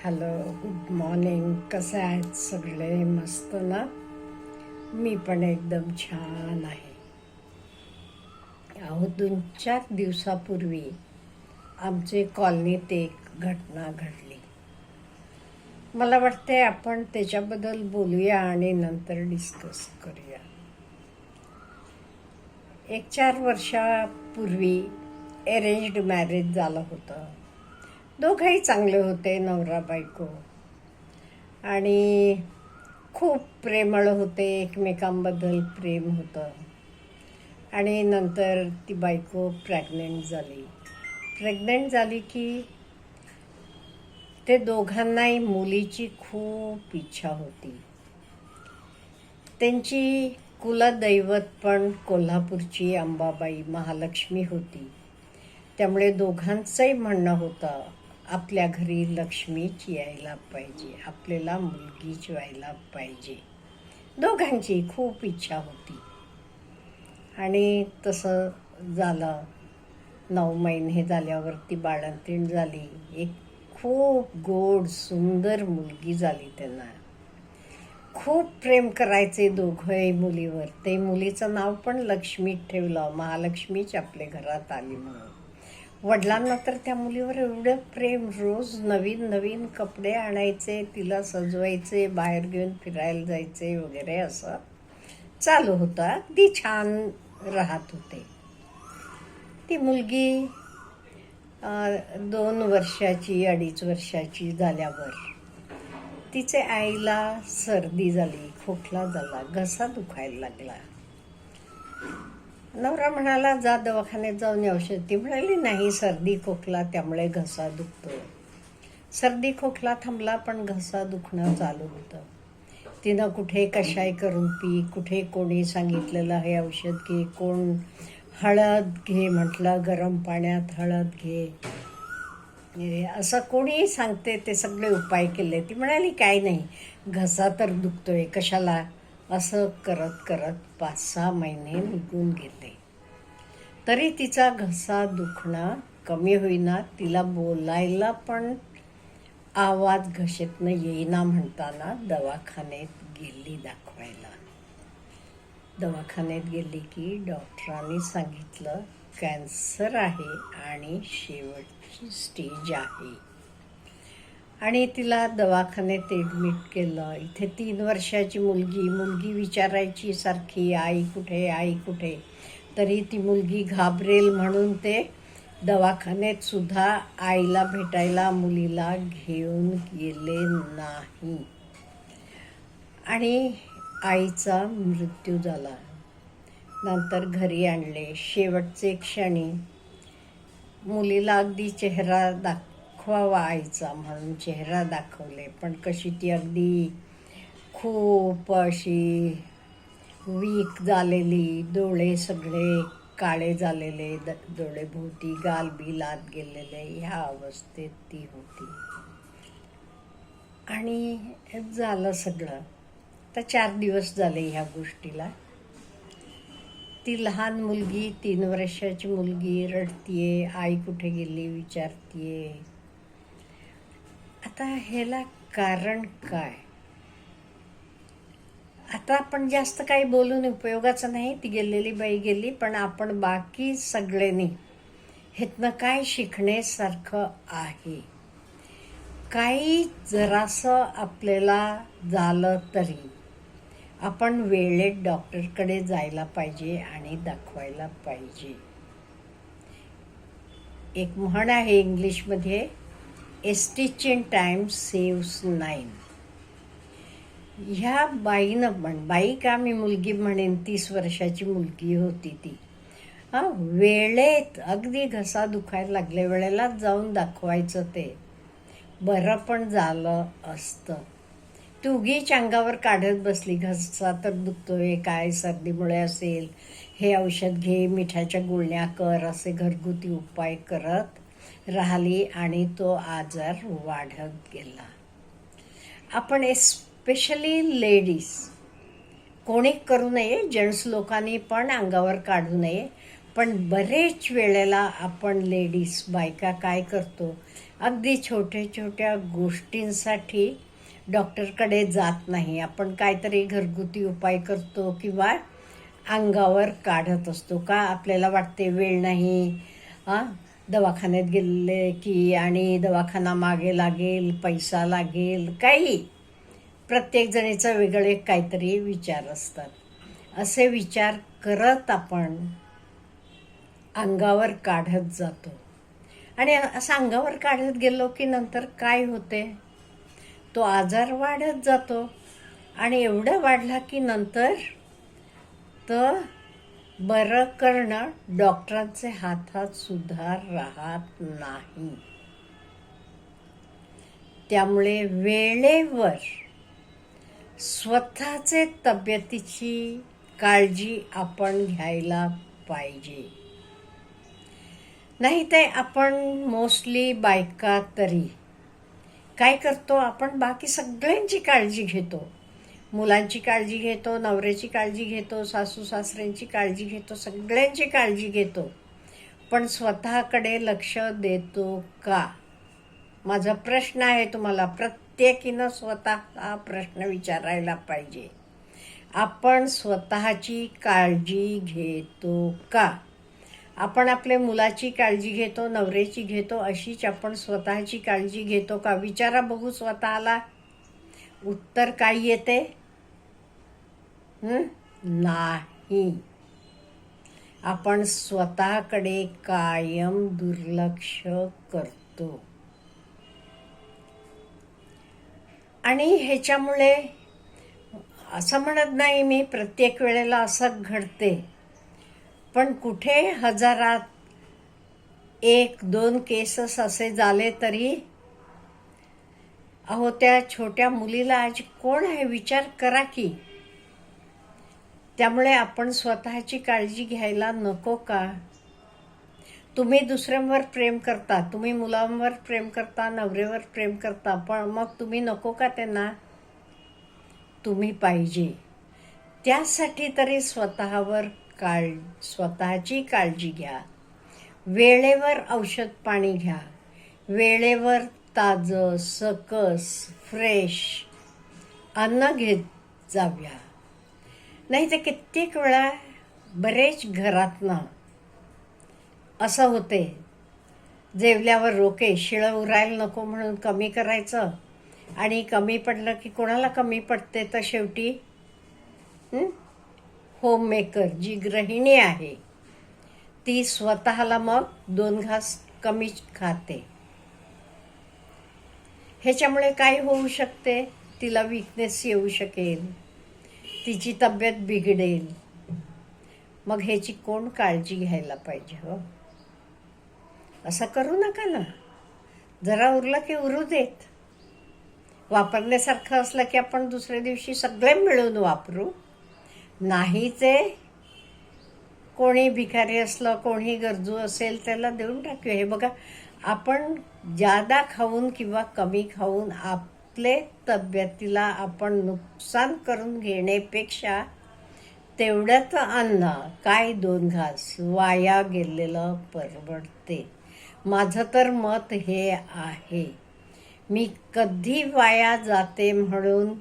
Hello, good morning. कसे आहेत सगळे? मस्त ना? मी पण एकदम छान आहे. अहो, 2-4 दिवसापूर्वी आमचे कॉलनीत एक घटना घडली. मला वाटते आपण त्याच्याबद्दल बोलूया आणि नंतर डिस्कस करूया. 1-4 वर्षापूर्वी अरेंज्ड मॅरेज झालं होतं. दोघंही चांगले होते, नवरा बायको, आणि खूप प्रेमळ होते, एकमेकांबद्दल प्रेम होतं. आणि नंतर ती बायको प्रेग्नंट झाली की ते दोघांनाही मुलीची खूप इच्छा होती. त्यांची कुलदैवत पण कोल्हापूरची अंबाबाई महालक्ष्मी होती. त्यामुळे दोघांचंही म्हणणं होतं, आपल्या घरी लक्ष्मीच यायला पाहिजे, आपल्याला मुलगीच व्हायला पाहिजे. दोघांची खूप इच्छा होती आणि तसं झालं. 9 महिने झाल्यावरती बाळंतीण झाली. एक खूप गोड सुंदर मुलगी झाली. त्यांना खूप प्रेम करायचे दोघंही मुलीवर. ते मुलीचं नाव पण लक्ष्मी ठेवलं, महालक्ष्मीच आपल्या घरात आली म्हणून. वडिलांना तर त्या मुलीवर एवढं प्रेम, रोज नवीन नवीन कपडे आणायचे, तिला सजवायचे, बाहेर घेऊन फिरायला जायचे वगैरे, असं चालू होतं. अगदी छान राहत होते. ती मुलगी 2 वर्षाची 2.5 वर्षाची झाल्यावर तिचे आईला सर्दी झाली, खोकला झाला, घसा दुखायला लागला. नवरा म्हणाला, जा दवाखान्यात जाऊन औषध. ती म्हणाली, नाही, सर्दी खोकला त्यामुळे घसा दुखतो. सर्दी खोकला थांबला, पण घसा दुखणं चालू होतं. तिनं कुठे कशाय करून पी, कुठे कोणी सांगितलेलं हे औषध घे, कोण हळद घे म्हटलं, गरम पाण्यात हळद घे, असं कोणी सांगते ते सगळे उपाय केले. ती म्हणाली, काय नाही, घसा तर दुखतोय, कशाला. असं करत करत 5-6 महिने निघून गेले. तरी तिचा घसा दुखणं कमी होईना. तिला बोलायला पण आवाज घशातनं येईना म्हणताना दवाखान्यात गेली दाखवायला. दवाखान्यात गेली की डॉक्टरांनी सांगितलं, कॅन्सर आहे आणि शेवटची स्टेज आहे. आणि तिला दवाखान्यात ॲडमिट केलं. इथे 3 वर्षाची मुलगी विचारायची सारखी, आई कुठे, आई कुठे. तरी ती मुलगी घाबरेल म्हणून ते दवाखान्यात सुद्धा आईला भेटायला मुलीला घेऊन गेले नाही. आणि आईचा मृत्यू झाला. नंतर घरी आणले. शेवटचे क्षणी मुलीला अगदी चेहरा दाखवावा आईचा म्हणून चेहरा दाखवले, पण कशी ती अगदी खूप अशी वीक झालेली, डोळे सगळे काळे झालेले, डोळेभोवती गाल बिल आत गेलेले, ह्या अवस्थेत ती होती. आणि झालं सगळं. तर 4 दिवस झाले ह्या गोष्टीला. ती लहान मुलगी, 3 वर्षाची मुलगी रडतीये, आई कुठे गेली विचारतीये. आता ह्याला कारण काय? आता आपण जास्त काही बोलून उपयोगाचं नाही. ती गेलेली बाई गेली, पण आपण बाकी सगळ्यांनी ह्यातनं काय शिकण्यासारखं आहे. काही जरासं आपल्याला झालं तरी आपण वेळेत डॉक्टरकडे जायला पाहिजे आणि दाखवायला पाहिजे. एक म्हण आहे इंग्लिशमध्ये, ए स्टिच इन टाइम सेव्स 9. ह्या बाईनं पण, बाई का मी मुलगी म्हणेन, 30 वर्षाची मुलगी होती ती. वेळेत अगदी घसा दुखायला लागल्या वेळेला जाऊन दाखवायचं, ते बरं पण झालं असतं. ती उगीच अंगावर काढत बसली, घसा तर दुखतोय, काय सर्दीमुळे असेल, हे औषध घे, मिठाच्या गुळण्या कर, असे घरगुती उपाय करत राहिली आणि तो आजार वाढत गेला. आपण स्पेशली लेडीज कोणी करू नये, जेंट्स लोकांनी पण अंगावर काढू नये, पण बरेच वेळेला आपण लेडीज बायका काय करतो, अगदी छोट्या छोट्या गोष्टींसाठी डॉक्टरकडे जात नाही. आपण काहीतरी घरगुती उपाय करतो किंवा अंगावर काढत असतो. का आपल्याला वाटते वेळ नाही, हां, दवाखान्यात गेले की आणि दवाखाना मागे लागेल, पैसा लागेल, काही प्रत्येक जणीचं वेगळे काहीतरी विचार असतात. असे विचार करत आपण अंगावर काढत जातो. आणि असं अंगावर काढत गेलो की नंतर काय होते, तो आजार वाढत जातो. आणि एवढं वाढला की नंतर तर बरं करणं डॉक्टरांचे हातात सुद्धा राहत नाही. त्यामुळे वेळेवर स्वतःचे तब्येतीची काळजी आपण घ्यायला पाहिजे. नाही ते आपण मोस्टली बायका तरी काय करतो, आपण बाकी सगळ्यांची काळजी घेतो. मुलांची काळजी घेतो, नवऱ्याची काळजी घेतो, सासू सासऱ्यांची काळजी घेतो, सगळ्यांची काळजी घेतो. पण स्वतःकडे लक्ष देतो का? माझा प्रश्न आहे तुम्हाला. प्रत्येकीनं स्वतः हा प्रश्न विचारायला पाहिजे. आपण स्वतःची काळजी घेतो का? आपण आपल्या मुलाची काळजी घेतो, नवऱ्याची घेतो, अशीच आपण स्वतःची काळजी घेतो का? विचारा बघू स्वतःला. उत्तर काय येते? नाही. आपण स्वतःकडे कायम दुर्लक्ष करतो. आणि ह्याच्यामुळे असं म्हणत नाही मी प्रत्येक वेळेला असं घडते, पण कुठे हजारात 1-2 केसेस असे झाले तरी अहो त्या छोट्या मुलीला आज कोण आहे विचार करा की. त्यामुळे आपण स्वतःची काळजी घ्यायला नको का? तुम्ही दुसऱ्यांवर प्रेम करता, तुम्ही मुलांवर प्रेम करता, नवऱ्यावर प्रेम करता, पण मग तुम्ही नको का त्यांना? तुम्ही पाहिजे. त्यासाठी तरी स्वतःवर स्वतःची काळजी घ्या. वेळेवर औषध पाणी घ्या. वेळेवर ताजं, सकस, फ्रेश अन्न घेत जाव्या. नाही तर कित्येक वेळा बरेच घरातनं असं होते, जेवल्यावर रोके, शिळं उरायला नको म्हणून कमी करायचं. आणि कमी पडलं की कोणाला कमी पडते तर शेवटी होममेकर जी गृहिणी आहे ती स्वतःला मग 2 घास कमीच खाते. ह्याच्यामुळे काय होऊ शकते? तिला वीकनेस येऊ शकेल, तिची तब्येत बिघडेल. मग ह्याची कोण काळजी घ्यायला पाहिजे? हो, असं करू नका ना. जरा उरलं की उरू देत. वापरण्यासारखं असलं की आपण दुसऱ्या दिवशी सगळे मिळून वापरू. नाही ते कोणी भिकारी असलं, कोणी गरजू असेल त्याला देऊन टाकूया. हे बघा, आपण जादा खाऊन किंवा कमी खाऊन आपले तब्येतीला आपण नुकसान करून घेण्यापेक्षा तेवढ्याच अन्न काय 2 घास वाया गेलेलं परवडते. माझं तर मत हे आहे. मी कधी वाया जाते म्हणून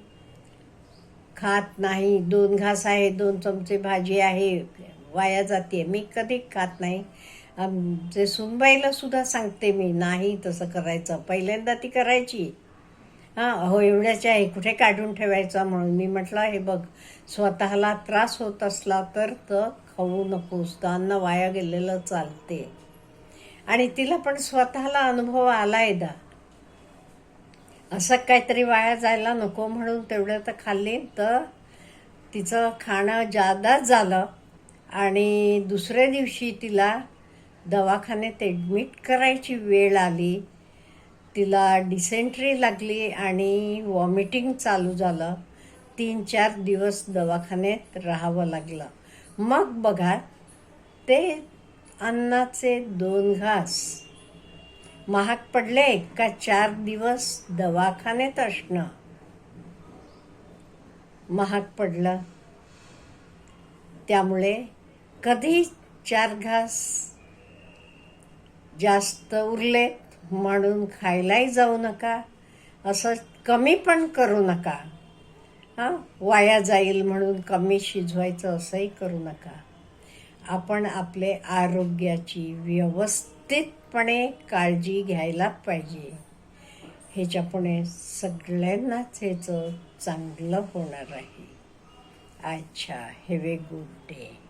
खात नाही. 2 घास आहे, 2 चमचे भाजी आहे, वाया जाते, मी कधी खात नाही. जे सुनबाईला सुद्धा सांगते मी, नाही तसं करायचं. पहिल्यांदा ती करायची, अहो एवढ्याच्या आहे कुठे काढून ठेवायचा म्हणून. मी म्हटलं हे बघ, स्वतःला त्रास होत असला तर खाऊ नकोस, अन्न वाया गेलेलं चालते. आणि तिला पण स्वतःला अनुभव आलाय दा, असं काहीतरी वाया जायला नको म्हणून तेवढं तर खाल्ली. तर तिचं खाणं जादाच झालं आणि दुसऱ्या दिवशी तिला दवाखान्यात ॲडमिट करायची वेळ आली. तिला डिसेंट्री लागली आणि वॉमिटिंग चालू झालं. 3-4 दिवस दवाखान्यात राहावं लागलं. मग बघा, ते अन्नाचे 2 घास महाग पडले का 4 दिवस दवाखान्यात असणं महाग पडलं. त्यामुळे कधी 4 घास जास्त उरले म्हणून खायलाही जाऊ नका, असं कमी पण करू नका. हां, वाया जाईल म्हणून कमी शिजवायचं असंही करू नका. आपण आपले आरोग्याची व्यवस्थितपणे काळजी घ्यायला पाहिजे. ह्याच्यापुढे सगळ्यांनाच ह्याचं चांगलं होणार आहे. अच्छा, हॅव ए गुड डे.